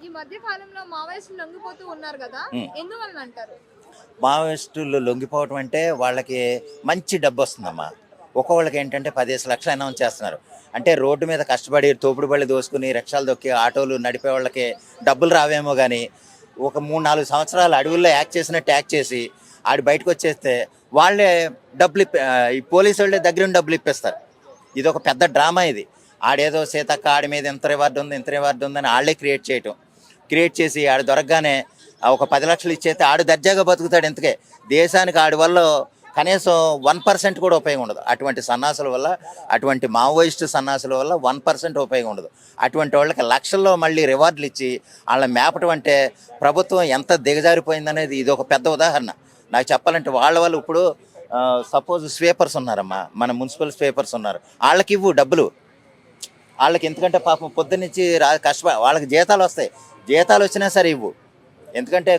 ఈ మధ్య కాలంలో మావోయిస్టులు లొంగిపోతూ ఉన్నారు కదా, ఉమ్. ఎందువలన అంటారు? మావోయిస్టులు లొంగిపోవటం అంటే వాళ్ళకి మంచి డబ్బు వస్తుందమ్మా. ఒక్కొక్కళ్ళకి ఏంటంటే 10 లక్షలు అనౌన్స్ చేస్తున్నారు. అంటే రోడ్డు మీద కష్టపడి తోపుడు బళ్ళు దోసుకుని రిక్షాలు దొక్కి ఆటోలు నడిపే వాళ్ళకి డబ్బులు రావేమో కానీ ఒక 3-4 సంవత్సరాలు అడవుల్లో యాక్ట్ చేసినట్టు యాక్ట్ చేసి ఆడు బయటకు వచ్చేస్తే వాళ్ళే డబ్బులు ఈ పోలీసు వాళ్ళే దగ్గరుండి డబ్బులు ఇప్పిస్తారు. ఇది ఒక పెద్ద డ్రామా ఇది. ఆడేదో సీతక్క ఆడి మీద ఇంత రివార్డు ఉంది ఇంత రివార్డు ఉందని వాళ్ళే క్రియేట్ చేసి ఆడు దొరకగానే ఒక 10 లక్షలు ఇచ్చేస్తే ఆడు దర్జాగా బతుకుతాడు. ఇంతకే దేశానికి ఆడి వల్ల కనీసం 1% కూడా ఉపయోగం ఉండదు. అటువంటి సన్నాసుల వల్ల, అటువంటి మావోయిస్టు సన్నాసుల వల్ల 1% ఉపయోగం ఉండదు. అటువంటి వాళ్ళకి లక్షల్లో మళ్ళీ రివార్డులు ఇచ్చి వాళ్ళని మేపటం అంటే ప్రభుత్వం ఎంత దిగజారిపోయిందనేది ఇది ఒక పెద్ద ఉదాహరణ. నాకు చెప్పాలంటే వాళ్ళ వల్ల ఇప్పుడు సపోజ్ స్వీపర్స్ ఉన్నారమ్మా, మన మున్సిపల్ స్వీపర్స్ ఉన్నారు, వాళ్ళకి ఇవ్వు డబ్బులు. వాళ్ళకి ఎందుకంటే పాపం పొద్దున్నుంచి కష్టపడి వాళ్ళకి జీతాలు వస్తాయి, జీతాలు వచ్చినా సరే ఇవ్వు. ఎందుకంటే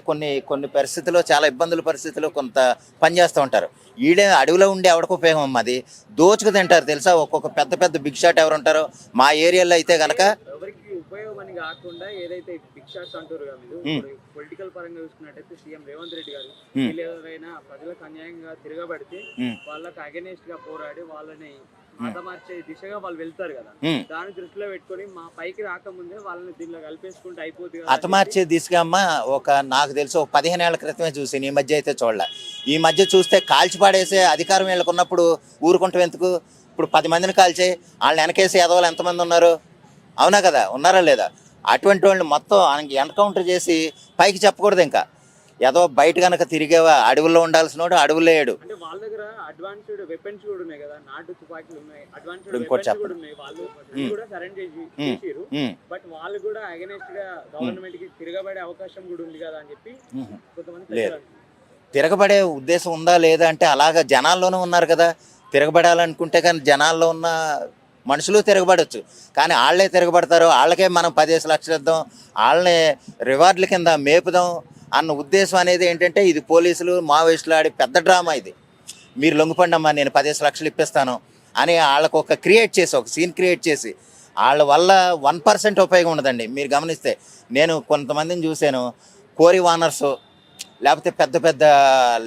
కొన్ని పరిస్థితుల్లో చాలా ఇబ్బందుల పరిస్థితుల్లో కొంత పని చేస్తూ ఉంటారు. ఈడే అడవిలో ఉండే ఎవరికి ఉపయోగం అమ్మ, అది దోచుకు తింటారు తెలుసా. ఒక్కొక్క పెద్ద బిగ్ షాట్ ఎవరు ఉంటారో మా ఏరియాలో అయితే గనక ఎవరికి ఉపయోగం అని కాకుండా ఏదైతే బిగ్ షాట్స్ అంటారు కదా, మీరు పొలిటికల్ పరంగా చూసుకున్నట్టయితే సీఎం రేవంత్ రెడ్డి గారు వీళ్ళు ఎవరైనా ప్రజలకు అన్యాయంగా తిరగబడితే వాళ్ళకి అగెనిస్ట్ గా పోరాడి వాళ్ళని మతమార్చే దిశగా వాళ్ళు వెళ్తారు కదా, దాన్ని దృష్టిలో పెట్టుకొని మా పైకి రాకముందే వాళ్ళని దీనిలో కలిపేసుకుంటే అయిపోతుంది. హతమార్చే దిశగా అమ్మ నాకు తెలిసి ఒక 15 ఏళ్ల క్రితమే చూసి ఈ మధ్య అయితే చూడలే. ఈ మధ్య చూస్తే కాల్చి పాడేసే అధికారం వీళ్ళకు ఉన్నప్పుడు ఊరుకుంటాం ఎందుకు? ఇప్పుడు 10 మందిని కాల్చే వాళ్ళని వెనకేసి ఎదవాళ్ళు ఎంతమంది ఉన్నారు? అవునా కదా, ఉన్నారా లేదా? అటువంటి వాళ్ళని మొత్తం ఎన్కౌంటర్ చేసి పైకి చెప్పకూడదు. ఇంకా ఏదో బయట కనుక తిరిగేవా అడవుల్లో ఉండాల్సిన వాడు అడవుల్లో లేడు. అంటే వాళ్ళ దగ్గర అడ్వాన్స్డ్ వెపన్స్ కూడా ఉన్నాయి కదా, నాటు తుపాకీలు ఉన్నాయి, అడ్వాన్స్డ్ ఇంకోటి వెపన్స్ కూడా ఉన్నాయి. వాళ్ళు కూడా సరెండర్ చేసిరు, బట్ వాళ్ళు కూడా అగెనిస్ట్ గా గవర్నమెంట్ కి తిరగబడే అవకాశం కూడా ఉంది కదా అని చెప్పి కొంతమంది లేదు. తిరగబడే ఉద్దేశం ఉందా లేదా అంటే అలాగా జనాల్లోనూ ఉన్నారు కదా. తిరగబడాలనుకుంటే కానీ జనాల్లో ఉన్న మనుషులు తిరగబడవచ్చు, కానీ వాళ్ళే తిరగబడతారు. వాళ్ళకే మనం 10 లక్షలు ఇద్దాం, వాళ్ళని రివార్డుల కింద మేపుదాం అన్న ఉద్దేశం అనేది ఏంటంటే ఇది పోలీసులు మావోయిస్టులు ఆడి పెద్ద డ్రామా ఇది. మీరు లొంగిపండి అమ్మా నేను 10 లక్షలు ఇప్పిస్తాను అని వాళ్ళకు ఒక సీన్ క్రియేట్ చేసి వాళ్ళ వల్ల 1% ఉపయోగం ఉండదండి. మీరు గమనిస్తే నేను కొంతమందిని చూశాను, కోరి వానర్స్ లేకపోతే పెద్ద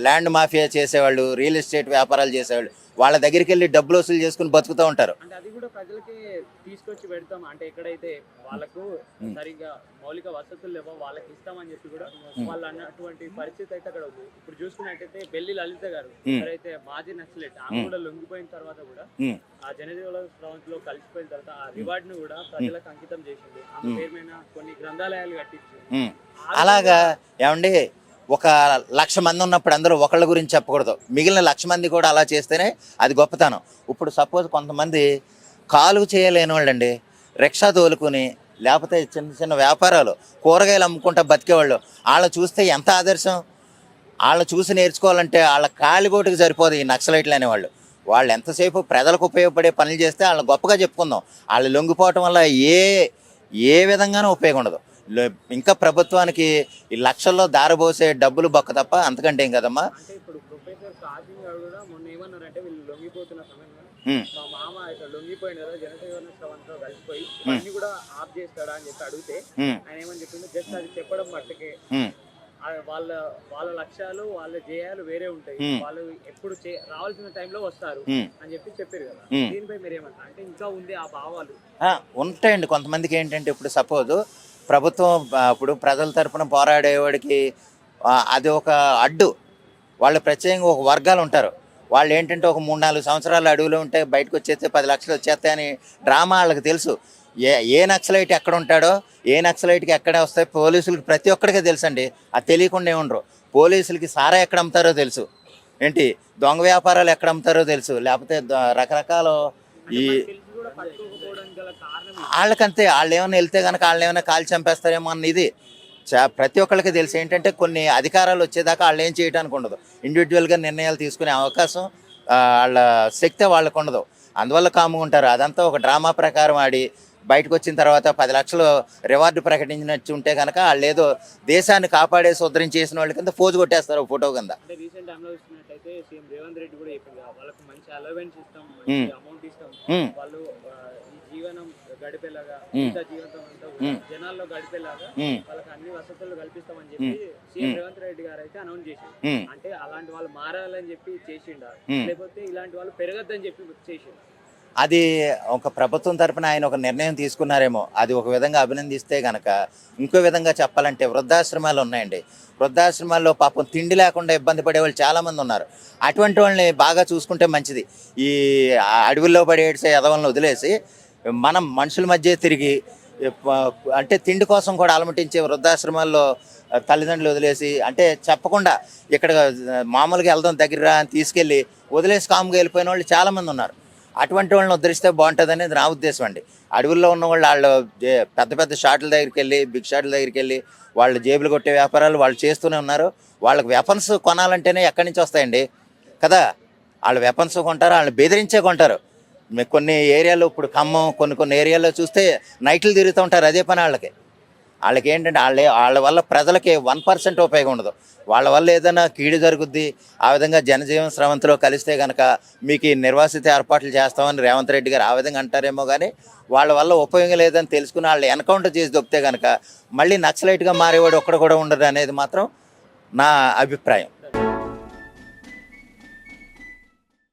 ల్యాండ్ మాఫియా చేసేవాళ్ళు, రియల్ ఎస్టేట్ వ్యాపారాలు చేసేవాళ్ళు వాళ్ళ దగ్గరికి వెళ్ళి డబ్బులు వసూలు చేసుకుని బతుకుతూ ఉంటారు. అంటే అది కూడా ప్రజలకి తీసుకొచ్చి పెడతాం, అంటే ఎక్కడైతే వాళ్ళకు సరిగ్గా మౌలిక వసతులు లేవో వాళ్ళకి ఇస్తామని చెప్పి కూడా వాళ్ళు అన్నటువంటి పరిస్థితి అయితే అక్కడ ఉంది. ఇప్పుడు చూసుకున్నట్టయితే బెల్లి లలిత గారు ఎవరైతే మాజీ నక్సలైట్, ఆమె కూడా లొంగిపోయిన తర్వాత కూడా ఆ జనజీవన స్రవంతిలో కలిసిపోయిన తర్వాత ఆ రివార్డ్ ను కూడా ప్రజలకు అంకితం చేసింది. ఆమె పేరు మీద కొన్ని గ్రంథాలయాలు కట్టించి అలాగా. ఏమండి, ఒక 1,00,000 మంది ఉన్నప్పుడు అందరూ ఒకళ్ళ గురించి చెప్పకూడదు, మిగిలిన 1,00,000 మంది కూడా అలా చేస్తేనే అది గొప్పతనం. ఇప్పుడు సపోజ్ కొంతమంది కాలు చేయలేని వాళ్ళండి, రిక్షా తోలుకుని లేకపోతే చిన్న వ్యాపారాలు కూరగాయలు అమ్ముకుంటా బతికేవాళ్ళు, వాళ్ళని చూస్తే ఎంత ఆదర్శం. వాళ్ళని చూసి నేర్చుకోవాలంటే వాళ్ళ కాలిగోటుకు సరిపోదు ఈ నక్సలైట్లు అనేవాళ్ళు. వాళ్ళు ఎంతసేపు ప్రజలకు ఉపయోగపడే పనులు చేస్తే వాళ్ళని గొప్పగా చెప్పుకుందాం. వాళ్ళు లొంగిపోవటం వల్ల ఏ విధంగానూ ఉపయోగం ఉండదు. ఇంకా ప్రభుత్వానికి ఈ లక్షల్లో దారబోసే డబ్బులు బొక్క తప్ప అంతకంటే ఏం కదమ్మా. అంటే ఇప్పుడు ప్రొఫెసర్ కాసింగ్ గారు కూడా మొన్న ఏమన్నారంటే వీళ్ళు లొంగిపోతున్న సమయంలో మా మామ ఇట్లా లొంగిపోయింది కదా జనజీవన స్రవంతితో కలిసిపోయి అన్ని కూడా ఆఫ్ చేస్తాడా అని చెప్పి అడిగితే ఆయన ఏమని చెప్పింది, జస్ట్ అది చెప్పడం మట్టుకే, వాళ్ళ లక్ష్యాలు వాళ్ళ జయాలు వేరే ఉంటాయి, వాళ్ళు ఎప్పుడు రావాల్సిన టైంలో వస్తారు అని చెప్పారు కదా. దీనిపై మీరు ఏమంటారు? అంటే ఇంకా ఉంది ఆ భావాలు ఉంటాయండి కొంతమందికి. ఏంటంటే ఇప్పుడు సపోజ్ ప్రభుత్వం ఇప్పుడు ప్రజల తరపున పోరాడేవాడికి అది ఒక అడ్డు. వాళ్ళు ప్రత్యేకంగా ఒక వర్గాలు ఉంటారు, వాళ్ళు ఏంటంటే ఒక 3-4 సంవత్సరాలు అడవిలో ఉంటే బయటకు వచ్చేస్తే 10 లక్షలు వచ్చేస్తాయని డ్రామా వాళ్ళకి తెలుసు. ఏ నక్సలైట్ ఎక్కడ ఉంటాడో, ఏ నక్సలైట్కి ఎక్కడ వస్తాయి పోలీసులకి ప్రతి ఒక్కడికే తెలుసు అండి. అది తెలియకుండా ఏముండరు. పోలీసులకి సారా ఎక్కడ అమ్ముతారో తెలుసు, ఏంటి దొంగ వ్యాపారాలు ఎక్కడ అమ్ముతారో తెలుసు, లేకపోతే రకరకాల ఈ వాళ్ళకంతే. వాళ్ళు ఏమైనా వెళ్తే కనుక వాళ్ళని ఏమైనా కాల్చి చంపేస్తారేమో అన్న ఇది ప్రతి ఒక్కరికి తెలుసు. ఏంటంటే కొన్ని అధికారాలు వచ్చేదాకా వాళ్ళు ఏం చేయడానికి ఉండదు, ఇండివిజువల్గా నిర్ణయాలు తీసుకునే అవకాశం వాళ్ళ శక్తి వాళ్ళకు ఉండదు. అందువల్ల కాముగా ఉంటారు. అదంతా ఒక డ్రామా ప్రకారం ఆడి బయటకు వచ్చిన తర్వాత 10 లక్షలు రివార్డు ప్రకటించినట్టు ఉంటే కనుక వాళ్ళు ఏదో దేశాన్ని కాపాడేసి ఉద్ధరించి చేసిన వాళ్ళ కింద ఫోజు కొట్టేస్తారు ఫోటో కింద. అయితే సీఎం రేవంత్ రెడ్డి కూడా చెప్పింది కదా, వాళ్ళకి మంచి అలవెన్స్ ఇస్తాం, మంచి అమౌంట్ ఇస్తాం, వాళ్ళు ఈ జీవనం గడిపేలాగా ఇంత జీవితం అంతా కూడా జనాల్లో గడిపేలాగా వాళ్ళకి అన్ని వసతులు కల్పిస్తామని చెప్పి సీఎం రేవంత్ రెడ్డి గారు అయితే అనౌన్స్ చేసిండు. అంటే అలాంటి వాళ్ళు మారాలని చెప్పి చేసిండా, లేకపోతే ఇలాంటి వాళ్ళు పెరగద్దని చెప్పి చేసిండు? అది ఒక ప్రభుత్వం తరపున ఆయన ఒక నిర్ణయం తీసుకున్నారేమో, అది ఒక విధంగా అభినందిస్తే గనక. ఇంకో విధంగా చెప్పాలంటే వృద్ధాశ్రమాలు ఉన్నాయండి. వృద్ధాశ్రమాల్లో పాపం తిండి లేకుండా ఇబ్బంది పడే వాళ్ళు చాలామంది ఉన్నారు. అటువంటి వాళ్ళని బాగా చూసుకుంటే మంచిది. ఈ అడవుల్లో పడేసే ఎదవలను వదిలేసి మనం మనుషుల మధ్య తిరిగి అంటే తిండి కోసం కూడా అలమటించే వృద్ధాశ్రమాల్లో తల్లిదండ్రులు వదిలేసి, అంటే చెప్పకుండా ఇక్కడ మామూలుగా వెళ్దాం దగ్గర అని తీసుకెళ్ళి వదిలేసి కాముగా వెళ్ళిపోయిన వాళ్ళు చాలామంది ఉన్నారు. అటువంటి వాళ్ళని ఉద్ధరిస్తే బాగుంటుంది అనేది నా ఉద్దేశం అండి. అడవుల్లో ఉన్న వాళ్ళు పెద్ద పెద్ద షాట్ల దగ్గరికి వెళ్ళి, బిగ్ షాట్ల దగ్గరికి వెళ్ళి వాళ్ళు జేబులు కొట్టే వ్యాపారాలు వాళ్ళు చేస్తూనే ఉన్నారు. వాళ్ళకి వెపన్స్ కొనాలంటేనే ఎక్కడి నుంచి వస్తాయండి కదా. వాళ్ళు వెపన్స్ కొంటారు, వాళ్ళని బెదిరించే కొంటారు. కొన్ని ఏరియాలో ఇప్పుడు ఖమ్మం కొన్ని ఏరియాల్లో చూస్తే నైట్లు తిరుగుతూ ఉంటారు. అదే పని వాళ్ళకి ఏంటంటే వాళ్ళ వల్ల ప్రజలకి 1% ఉపయోగం ఉండదు. వాళ్ళ వల్ల ఏదైనా కీడు జరుగుద్ది. ఆ విధంగా జనజీవన స్రవంతిలో కలిస్తే కనుక మీకు ఈ నిర్వాసిత ఏర్పాట్లు చేస్తామని రేవంత్ రెడ్డి గారు ఆ విధంగా అంటారేమో, కానీ వాళ్ళ వల్ల ఉపయోగం లేదని తెలుసుకుని వాళ్ళు ఎన్కౌంటర్ చేసి దొప్పితే కనుక మళ్ళీ నక్సలైట్గా మారేవాడు ఒక్కడ కూడా ఉండదు అనేది మాత్రం నా అభిప్రాయం.